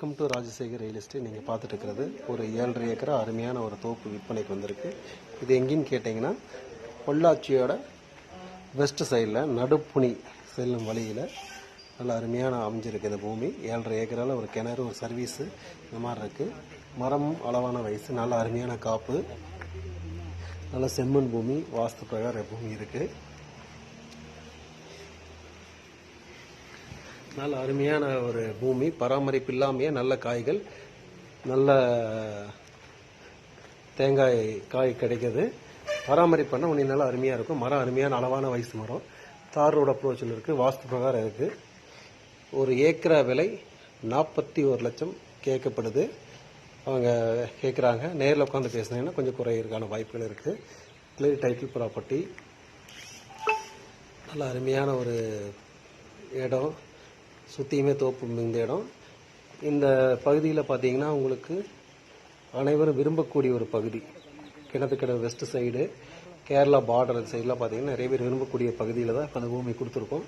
Welcome to Rajasekar real estate. நீங்கள் பார்த்துட்டு இருக்கிறது ஒரு 7.5 ஏக்கரா அருமையான ஒரு தோப்பு விற்பனைக்கு வந்திருக்கு. இது எங்கேன்னு கேட்டிங்கன்னா, பொள்ளாச்சியோட வெஸ்ட் சைடில் நடுப்புனி செல்லும் வழியில் நல்ல அருமையான அமைஞ்சிருக்கு இந்த பூமி. 7.5 ஏக்கரால் ஒரு கிணறு, ஒரு சர்வீஸு இந்த மாதிரி இருக்குது. மரம் அளவான வயசு, நல்ல அருமையான காப்பு, நல்ல செம்மண் பூமி, வாஸ்து பிரகார பூமி இருக்குது. நல்ல அருமையான ஒரு பூமி, பராமரிப்பு இல்லாமையே நல்ல காய்கள், நல்ல தேங்காய் காய் கிடைக்கிது. பராமரிப்பு பண்ண உன்னை நல்லா அருமையாக இருக்கும். மரம் அருமையான அளவான வயசு மரம், தார் ரோடு அப்ரோச்சில் இருக்குது, வாஸ்து பிரகாரம் இருக்குது. ஒரு ஏக்கரா விலை 41 லட்சம் கேட்கப்படுது. அவங்க கேட்குறாங்க. நேரில் உட்காந்து பேசினீங்கன்னா கொஞ்சம் குறையிறதுக்கான வாய்ப்புகள் இருக்குது. கிளியர் டைட்டில் ப்ராப்பர்ட்டி, நல்ல அருமையான ஒரு இடம், சுற்றியுமே தோப்பு. இந்த இடம் இந்த பகுதியில் பார்த்தீங்கன்னா உங்களுக்கு அனைவரும் விரும்பக்கூடிய ஒரு பகுதி. Kinathukadai west side, Kerala border சைடெலாம் பார்த்தீங்கன்னா நிறைய பேர் விரும்பக்கூடிய பகுதியில் தான் இப்போ அந்த பூமி கொடுத்துருக்கோம்.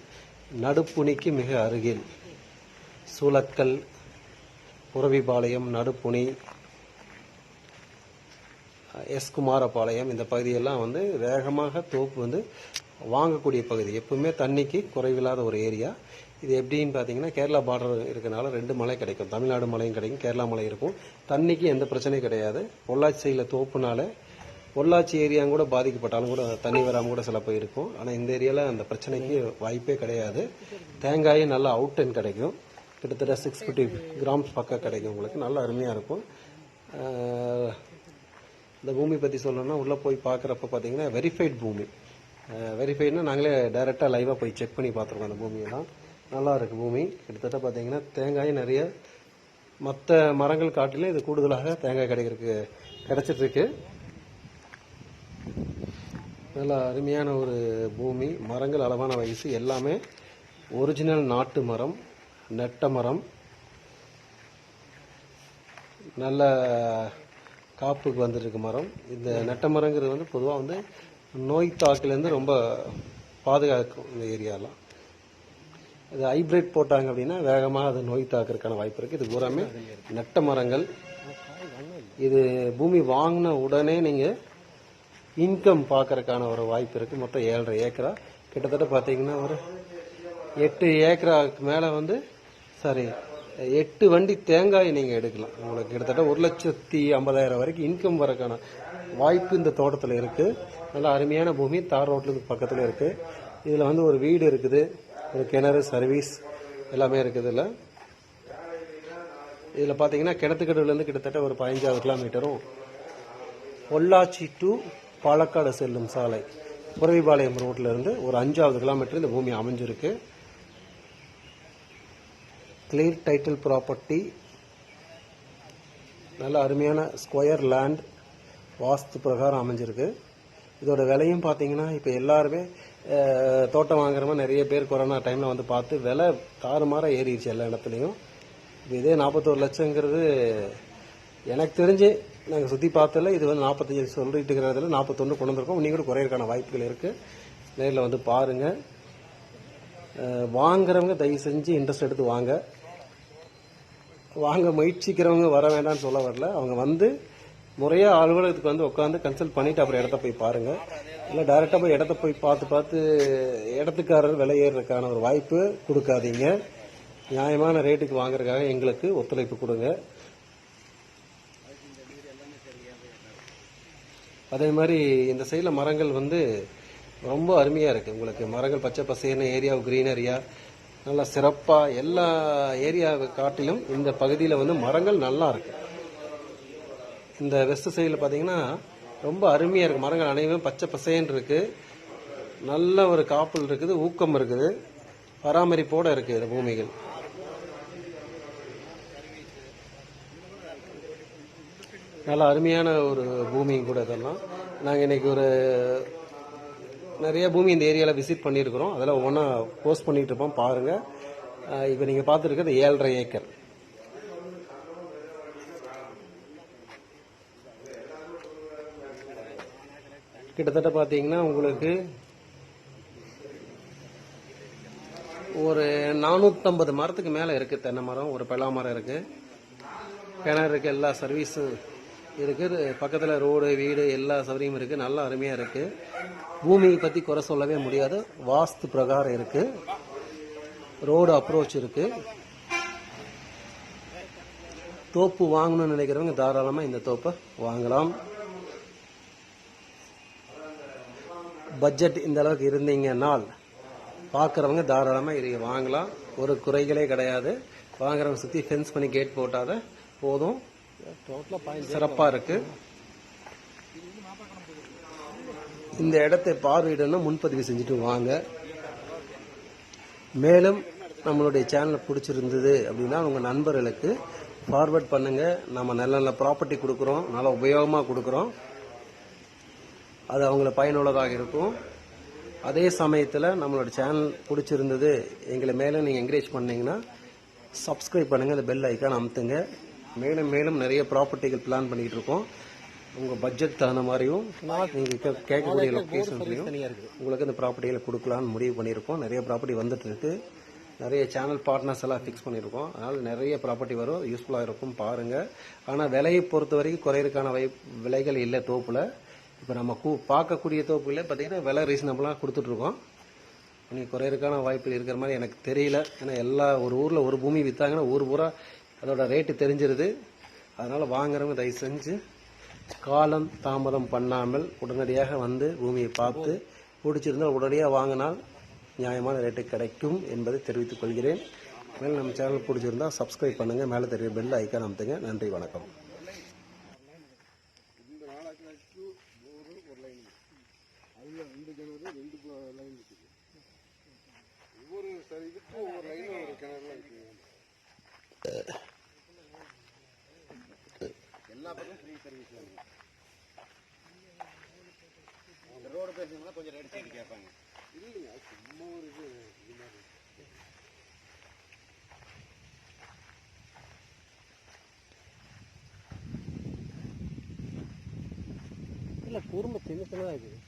நடுப்புனிக்கு மிக அருகில் சூளக்கல், புரவிபாளையம், நடுப்புனி, எஸ் குமாரபாளையம், இந்த பகுதியெல்லாம் வந்து வேகமாக தோப்பு வாங்கக்கூடிய பகுதி. எப்பவுமே தண்ணிக்கு குறைவில்லாத ஒரு ஏரியா இது. எப்படின்னு பார்த்தீங்கன்னா, கேரளா பார்டர் இருக்கனால 2 மலை கிடைக்கும். தமிழ்நாடு மலையும் கிடைக்கும், கேரளா மலை இருக்கும். தண்ணிக்கு எந்த பிரச்சனையும் கிடையாது. பொள்ளாச்சி சைடில் தோப்புனால பொள்ளாச்சி ஏரியா கூட பாதிக்கப்பட்டாலும் கூட தண்ணி வராமல் கூட சில போய் இருக்கும். ஆனால் இந்த ஏரியாவில் அந்த பிரச்சனைக்கு வாய்ப்பே கிடையாது. தேங்காயும் நல்லா அவுட் அண்ட் கிடைக்கும். கிட்டத்தட்ட 650 கிராம்ஸ் பக்கம் கிடைக்கும் உங்களுக்கு. நல்லா அருமையாக இருக்கும். இந்த பூமி பற்றி சொல்லணும்னா, உள்ளே போய் பார்க்குறப்ப பார்த்தீங்கன்னா வெரிஃபைட் பூமி. வெரிஃபைட்னா நாங்களே டைரெக்டாக லைவாக போய் செக் பண்ணி பார்த்துருக்கோம். அந்த பூமியெல்லாம் நல்லா இருக்குது பூமி. கிட்டத்தட்ட பார்த்தீங்கன்னா தேங்காய் நிறைய மற்ற மரங்கள் காட்டிலும் இது கூடுதலாக தேங்காய் கிடைச்சிட்ருக்கு. நல்லா அருமையான ஒரு பூமி. மரங்கள் அளவான வயசு, எல்லாமே ஒரிஜினல் நாட்டு மரம், நெட்ட மரம், நல்ல காப்புக்கு வந்துருக்கு மரம். இந்த நெட்ட மரங்கிறது பொதுவாக நோய் தாக்கிலேருந்து ரொம்ப பாதுகாக்கும் இந்த ஏரியாலாம். இது ஹைபிரிட் போட்டாங்க அப்படின்னா வேகமாக அது நோய் தாக்குறதுக்கான வாய்ப்பு இருக்குது. இது பூராமே நெட்ட மரங்கள். இது பூமி வாங்கின உடனே நீங்கள் இன்கம் பார்க்கறதுக்கான ஒரு வாய்ப்பு இருக்குது. மொத்தம் 7.5 ஏக்கரா. கிட்டத்தட்ட பார்த்தீங்கன்னா ஒரு 8 ஏக்கராவுக்கு மேலே 8 வண்டி தேங்காய் நீங்கள் எடுக்கலாம். உங்களுக்கு கிட்டத்தட்ட 1,50,000 வரைக்கும் இன்கம் வரக்கான வாய்ப்பு இந்த தோட்டத்தில் இருக்குது. நல்ல அருமையான பூமி, தார் ரோட்லுக்கு பக்கத்தில் இருக்குது. இதில் ஒரு வீடு இருக்குது, ஒரு கிணறு, சர்வீஸ் எல்லாமே இருக்குது. இதில் பார்த்தீங்கன்னா கிணத்துக்கடவுலேருந்து கிட்டத்தட்ட ஒரு 15 கிலோமீட்டரும், பொள்ளாச்சி டு பாலக்காடு செல்லும் சாலை புரவிபாளையம் ரோட்லேருந்து ஒரு 5 கிலோமீட்டர் இந்த பூமி அமைஞ்சிருக்கு. கிளியர் டைட்டில் ப்ராப்பர்ட்டி, நல்ல அருமையான ஸ்கொயர் லேண்ட், வாஸ்து பிரகாரம் அமைஞ்சிருக்கு. இதோட விலையும் பார்த்தீங்கன்னா இப்போ எல்லாருமே தோட்டம் வாங்குறவங்க நிறைய பேர் கொரோனா டைமில் பார்த்து விலை தாறுமாறாக ஏறிடுச்சு எல்லா இடத்துலையும். இதே 41 லட்சங்கிறது எனக்கு தெரிஞ்சு நாங்கள் சுற்றி பார்த்ததில்ல. இது 45 சொல்லிட்டு இருக்கிறதுல 41 கொண்டு வந்திருக்கோம். நீங்கள் கூட குறையிறதுக்கான வாய்ப்புகள் இருக்குது. நேரில் பாருங்கள். வாங்குறவங்க தயவு செஞ்சு இன்ட்ரெஸ்ட் எடுத்து வாங்க முயற்சிக்கிறவங்க வர வேண்டாம்னு சொல்ல வரல. அவங்க முறையாக அலுவலகத்துக்கு உட்காந்து கன்சல்ட் பண்ணிவிட்டு அப்புறம் இடத்த போய் பாருங்கள். இல்லை டைரெக்டாக போய் இடத்த போய் பார்த்து இடத்துக்காரர் விலை ஏறுறதுக்கான ஒரு வாய்ப்பு கொடுக்காதீங்க. நியாயமான ரேட்டுக்கு வாங்குறதுக்காக எங்களுக்கு ஒத்துழைப்பு கொடுங்க. அதே மாதிரி இந்த சைடில் மரங்கள் ரொம்ப அருமையாக இருக்குது. உங்களுக்கு மரங்கள் பச்சை பசேர்னு ஏரியா, கிரீனரியா நல்லா சிறப்பாக எல்லா ஏரியாவை காட்டிலும் இந்த பகுதியில் மரங்கள் நல்லா இருக்கு. இந்த வெஸ்ட் சைடில் பார்த்தீங்கன்னா ரொம்ப அருமையாக இருக்குது. மரங்கள் அனைவரும் பச்சை பசேன்னு இருக்குது. நல்ல ஒரு காப்பல் இருக்குது, ஊக்கம் இருக்குது, பராமரிப்போடு இருக்குது இந்த பூமிகள். நல்ல அருமையான ஒரு பூமியும் கூட. இதெல்லாம் நாங்கள் இன்னைக்கு நிறைய பூமி இந்த ஏரியாவில் விசிட் பண்ணியிருக்கிறோம். அதெல்லாம் ஒவ்வொன்றா போஸ்ட் பண்ணிட்டு இருப்போம், பாருங்கள். இப்போ நீங்கள் பார்த்துருக்கிறது 7.5 ஏக்கர். கிட்டத்தட்ட பார்த்தீங்கன்னா உங்களுக்கு ஒரு 450 மரத்துக்கு மேலே இருக்குது. தென்னை மரம், ஒரு பலா மரம் இருக்குது. கிணறு இருக்குது, எல்லா சர்வீஸும் இருக்குது. பக்கத்தில் ரோடு வீடு எல்லா சௌகரியமும் இருக்குது. நல்லா அருமையாக இருக்குது. பூமியை பற்றி குறை சொல்லவே முடியாது. வாஸ்து பிரகாரம் இருக்குது. ரோடு அப்ரோச் இருக்குது. தோப்பு வாங்கணும்னு நினைக்கிறவங்க தாராளமாக இந்த தோப்பை வாங்கலாம். பட்ஜெட் இந்த அளவுக்கு இருந்தீங்கன்னால் பார்க்குறவங்க தாராளமாக இதை வாங்கலாம். ஒரு குறைகளே கிடையாது. வாங்குறவங்க சுற்றி ஃபென்ஸ் பண்ணி கேட் போட்டாத போதும். சிறப்பாக இருக்குது. இந்த இடத்தை பார்வையிடணும் முன்பதிவு செஞ்சுட்டு வாங்க. மேலும் நம்மளுடைய சேனல் பிடிச்சிருந்தது அப்படின்னா உங்கள் நண்பர்களுக்கு ஃபார்வர்ட் பண்ணுங்கள். நம்ம நல்ல நல்ல ப்ராப்பர்ட்டி கொடுக்குறோம், நல்லா உபயோகமாக கொடுக்குறோம். அது அவங்கள பயனுள்ளதாக இருக்கும். அதே சமயத்தில் நம்மளோட சேனல் பிடிச்சிருந்தது எங்களை மேலும் நீங்கள் என்கரேஜ் பண்ணிங்கன்னா சப்ஸ்கிரைப் பண்ணுங்கள், அந்த பெல் ஐக்கான் அமுத்துங்க. மேலும் மேலும் நிறைய ப்ராப்பர்ட்டிகள் பிளான் பண்ணிக்கிட்டு இருக்கோம். உங்கள் பட்ஜெட் தகுந்த மாதிரியும் நீங்கள் கேட்கக்கூடிய லொக்கேஷன்லையும் உங்களுக்கு இந்த ப்ராப்பர்ட்டிகளை கொடுக்கலான்னு முடிவு பண்ணியிருக்கோம். நிறைய ப்ராப்பர்ட்டி வந்துட்டு இருக்கு. நிறைய சேனல் பார்ட்னர்ஸ் எல்லாம் ஃபிக்ஸ் பண்ணியிருக்கோம். அதனால் நிறைய ப்ராப்பர்ட்டி வரும், யூஸ்ஃபுல்லாக இருக்கும், பாருங்கள். ஆனால் விலையை பொறுத்த வரைக்கும் குறையிறதுக்கான விலைகள் இல்லை தோப்பில். இப்போ நம்ம பார்க்கக்கூடிய தோப்புகளே பார்த்தீங்கன்னா விலை ரீசனபிளாக கொடுத்துட்ருக்கோம். நீங்கள் குறையிறதுக்கான வாய்ப்பு இருக்கிற மாதிரி எனக்கு தெரியல. ஏன்னா எல்லா ஒரு ஊரில் ஒரு பூமி விற்றாங்கன்னா ஊர் பூரா அதோட ரேட்டு தெரிஞ்சிருது. அதனால் வாங்குறவங்க தயவு செஞ்சு காலம் தாமதம் பண்ணாமல் உடனடியாக வந்து பூமியை பார்த்து பிடிச்சிருந்தால் உடனடியாக வாங்கினால் நியாயமான ரேட்டு கிடைக்கும் என்பதை தெரிவித்துக் கொள்கிறேன். மேலும் நம்ம சேனல் பிடிச்சிருந்தா சப்ஸ்கிரைப் பண்ணுங்கள், மேலே தெரிய பெல் ஐக்கான் அமுத்துங்க. நன்றி, வணக்கம். எல்லா பக்கமும் ஃப்ரீ சர்வீஸ் ரோடு பேசுனீங்கன்னா கொஞ்சம் ரேட் சேர்த்து கேட்பாங்க. இல்லைங்க, சும்மா ஒரு இது மாதிரி இல்லை குறும்பு சின்ன சின்னதாக இருக்குது.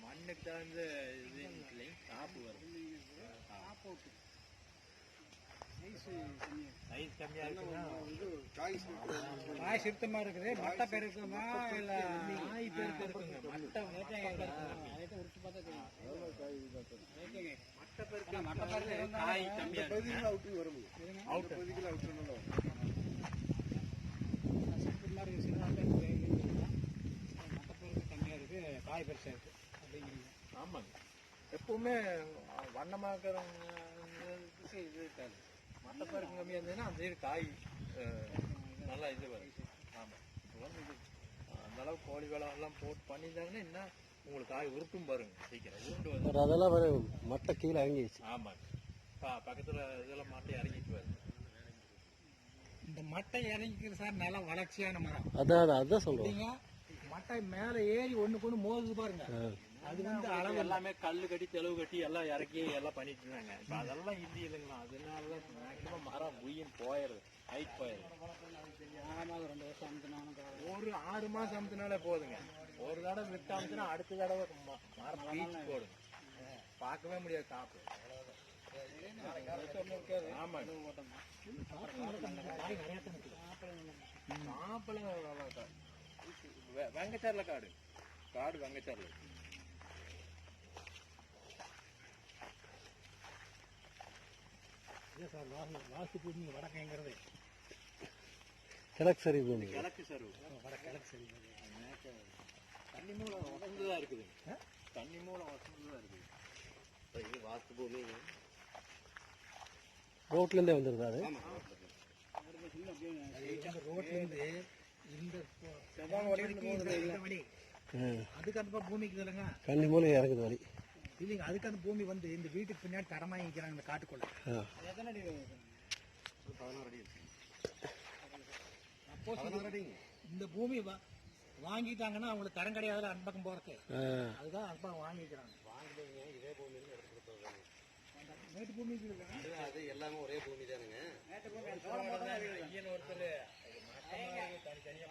மண்ணுக்கு தகுந்த காப்பு வரும். சைஸ் கம்மியா இருக்குன்னா காய் சுத்தமா இருக்குது. மட்டை பெருக்குமா இல்ல நாய் பெருக்கு இருக்குங்க. மட்டை உரிச்சு பார்த்தா மட்டை பெருக்கு காய் கம்மியா அவுட்டு வரும். அவுட் பகுதிக்குள்ள அவுட் கம்மியா இருக்கு, காய் பெருசா இருக்கு அப்படிங்கிறீங்க. ஆமாங்க, எப்பவுமே வண்ணமாக்குறவங்க இது இருக்காது. மட்டப்பருக்கு கம்மியாக இருந்ததுன்னா அந்த சைடு காய் நல்லா இது வரும். ஆமாம், இப்போ வந்து இது அந்த அளவுக்கு கோழி வேலை எல்லாம் போட்டு பண்ணியிருந்தாங்கன்னா இன்னும் உங்களுக்கு காய் உருட்டும் பாருங்க, சீக்கிரம் உருண்டு வரும். அதெல்லாம் வர மட்டை கீழே இறங்கிடுச்சு. ஆமாங்க, பக்கத்தில் இதெல்லாம் மட்டை இறங்கிட்டு வருது. இந்த மட்டை இறங்கிக்கிற சார் நல்லா வளர்ச்சியான மரம். அதான் சொல்றீங்க. மட்டை மேலே ஏறி ஒன்றுக்கு ஒன்று மோதுது பாருங்க. அது வந்து அளவு எல்லாமே கல்லு கட்டி தெளிவு கட்டி எல்லாம் இறக்கி எல்லாம் பண்ணிட்டு இருந்தாங்க. இப்போ அதெல்லாம் இல்லை இல்லைங்களா. அதனாலதான் மேக்சிமம் மரம் உயிர் போயிடுது, ஹைட் போயிடுது. 2 வருஷம் அமுத்தினாலும் ஒரு 6 மாசம் அமுத்தினாலே போதுங்க. ஒரு தடவை விட்டு அமுத்தினா அடுத்த தடவை மரம் பீச்சு போடும். பார்க்கவே முடியாது காப்பு. ஆமா, மாப்பிள்ளை வெங்கச்சார்ல காடு வெங்கச்சார்ல. வாஸ்து பூமி வடக்குங்கிறது கிழக்கு சரி பூமி. கிழக்கு சரு கிழக்கு சரி தண்ணி மூலம் வசந்துதான் இருக்குது. தண்ணி மூலம் வசந்துதான் இருக்குது. இது வாஸ்து பூமி. ரோட்ல இருந்தே வந்துருது. அது ரோட்ல இருந்து இந்த அதுக்கு அந்த பூமிக்கு இல்லைங்க, கண்ணி மூலம் இறங்குது வழி இல்லைங்க. அதுக்கு அந்த பூமி வந்து இந்த வீட்டுக்கு பின்னாடி தரமா வைக்கிறாங்க. இந்த காட்டுக்குள்ள எத்தனை அடி? 11 அடி இருக்கு. இந்த பூமி வாங்கிட்டாங்கன்னா அவங்களுக்கு தரம் கிடையாது அந்த பக்கம் போறதுக்கு. அதுதான் அந்த பக்கம் வாங்கிக்கிறாங்க. வாங்கிடுங்க, இதே பூமியில எடுத்து கொடுத்தாங்க. மேட்டு பூமி அது எல்லாமே ஒரே பூமி தானுங்க. மேட்டு பூமி ஒருத்தர் தனித்தனியா